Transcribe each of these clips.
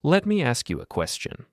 Let me ask you a question.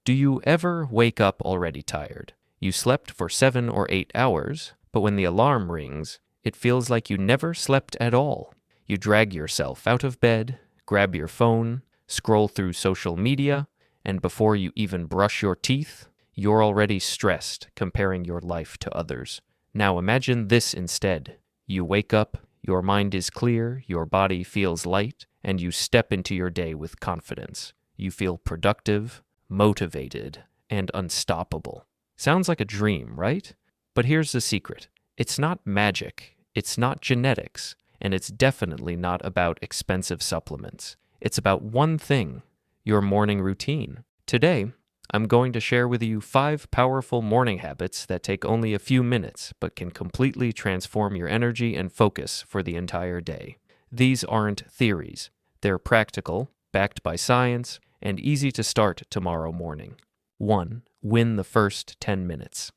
Do you ever wake up already tired? You slept for 7 or 8 hours, but when the alarm rings, it feels like you never slept at all. You drag yourself out of bed, grab your phone, scroll through social media, and before you even brush your teeth, you're already stressed comparing your life to others. Now imagine this instead. You wake up, your mind is clear, your body feels light, and you step into your day with confidence. You feel productive, motivated, and unstoppable. Sounds like a dream, right? But here's the secret. It's not magic, it's not genetics, and it's definitely not about expensive supplements. It's about one thing, your morning routine. Today, I'm going to share with you 5 powerful morning habits that take only a few minutes but can completely transform your energy and focus for the entire day. These aren't theories. They're practical, backed by science, and easy to start tomorrow morning. 1. Win the first 10 minutes.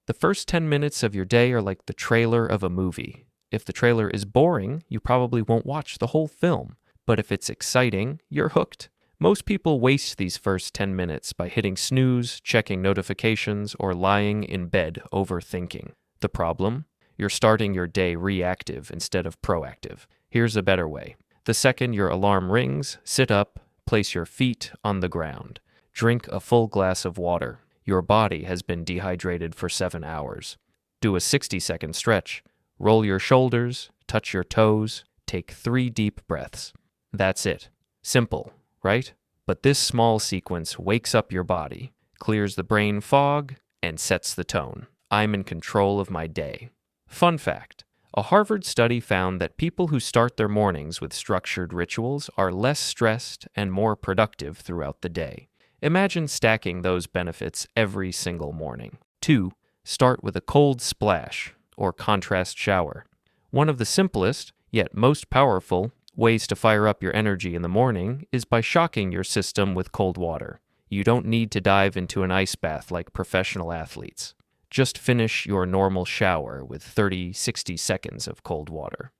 The first 10 minutes of your day are like the trailer of a movie. If the trailer is boring, you probably won't watch the whole film. But if it's exciting, you're hooked. Most people waste these first 10 minutes by hitting snooze, checking notifications, or lying in bed overthinking. The problem? You're starting your day reactive instead of proactive. Here's a better way. The second your alarm rings, sit up, place your feet on the ground. Drink a full glass of water. Your body has been dehydrated for 7 hours. Do a 60-second stretch. Roll your shoulders, touch your toes, take 3 deep breaths. That's it. Simple, right? But this small sequence wakes up your body, clears the brain fog, and sets the tone. I'm in control of my day. Fun fact. A Harvard study found that people who start their mornings with structured rituals are less stressed and more productive throughout the day. Imagine stacking those benefits every single morning. 2. Start with a cold splash or contrast shower. One of the simplest, yet most powerful, ways to fire up your energy in the morning is by shocking your system with cold water. You don't need to dive into an ice bath like professional athletes. Just finish your normal shower with 30-60 seconds of cold water.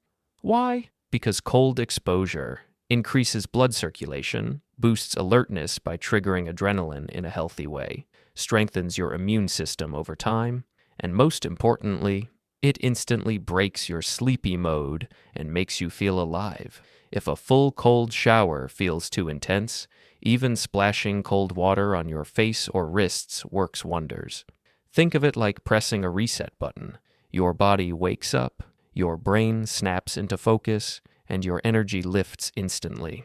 Why? Because cold exposure increases blood circulation, boosts alertness by triggering adrenaline in a healthy way, strengthens your immune system over time, and most importantly, it instantly breaks your sleepy mode and makes you feel alive. If a full cold shower feels too intense, even splashing cold water on your face or wrists works wonders. Think of it like pressing a reset button. Your body wakes up, your brain snaps into focus, and your energy lifts instantly.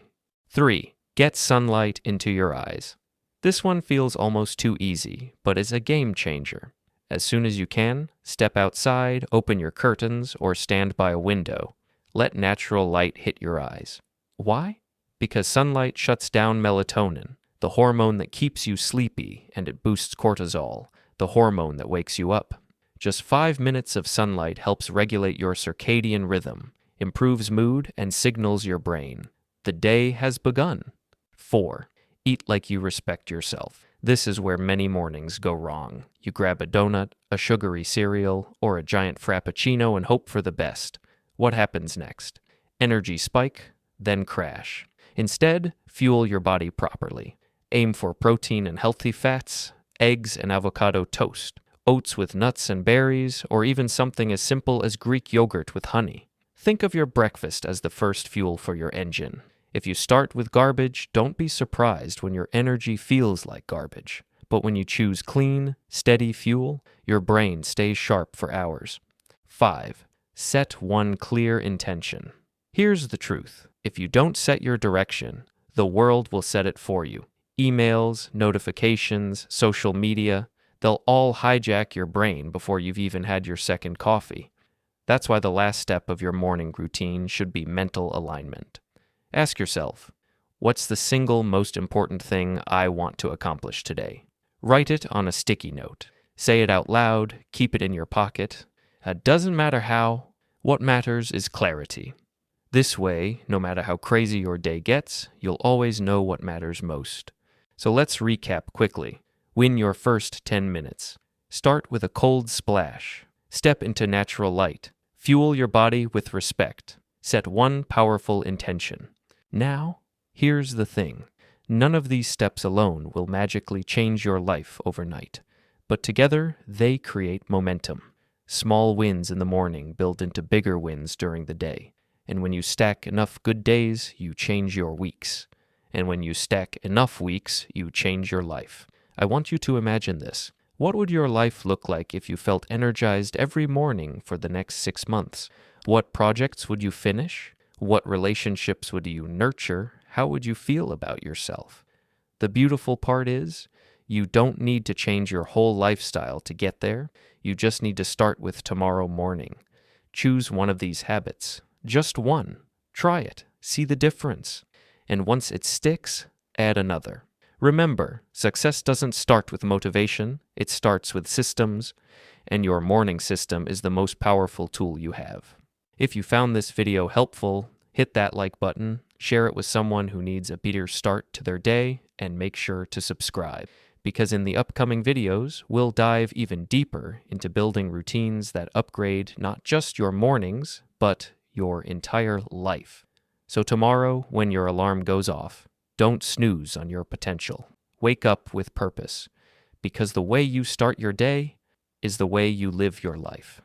3. Get sunlight into your eyes. This one feels almost too easy, but is a game changer. As soon as you can, step outside, open your curtains, or stand by a window. Let natural light hit your eyes. Why? Because sunlight shuts down melatonin, the hormone that keeps you sleepy, and it boosts cortisol, the hormone that wakes you up. Just 5 minutes of sunlight helps regulate your circadian rhythm, improves mood, and signals your brain. The day has begun. 4. Eat like you respect yourself. This is where many mornings go wrong. You grab a donut, a sugary cereal, or a giant frappuccino and hope for the best. What happens next? Energy spike, then crash. Instead, fuel your body properly. Aim for protein and healthy fats, eggs and avocado toast, oats with nuts and berries, or even something as simple as Greek yogurt with honey. Think of your breakfast as the first fuel for your engine. If you start with garbage, don't be surprised when your energy feels like garbage. But when you choose clean, steady fuel, your brain stays sharp for hours. 5. Set one clear intention. Here's the truth. If you don't set your direction, the world will set it for you. Emails, notifications, social media, they'll all hijack your brain before you've even had your second coffee. That's why the last step of your morning routine should be mental alignment. Ask yourself, what's the single most important thing I want to accomplish today? Write it on a sticky note. Say it out loud, keep it in your pocket. It doesn't matter how. What matters is clarity. This way, no matter how crazy your day gets, you'll always know what matters most. So let's recap quickly. Win your first 10 minutes. Start with a cold splash. Step into natural light. Fuel your body with respect. Set one powerful intention. Now, here's the thing. None of these steps alone will magically change your life overnight, but together they create momentum. Small wins in the morning build into bigger wins during the day, and when you stack enough good days, you change your weeks. And when you stack enough weeks, you change your life. I want you to imagine this. What would your life look like if you felt energized every morning for the next 6 months? What projects would you finish? What relationships would you nurture? How would you feel about yourself? The beautiful part is, you don't need to change your whole lifestyle to get there. You just need to start with tomorrow morning. Choose one of these habits. Just one. Try it. See the difference. And once it sticks, add another. Remember, success doesn't start with motivation. It starts with systems, and your morning system is the most powerful tool you have. If you found this video helpful, hit that like button, share it with someone who needs a better start to their day, and make sure to subscribe. Because in the upcoming videos, we'll dive even deeper into building routines that upgrade not just your mornings, but your entire life. So tomorrow, when your alarm goes off, don't snooze on your potential. Wake up with purpose, because the way you start your day is the way you live your life.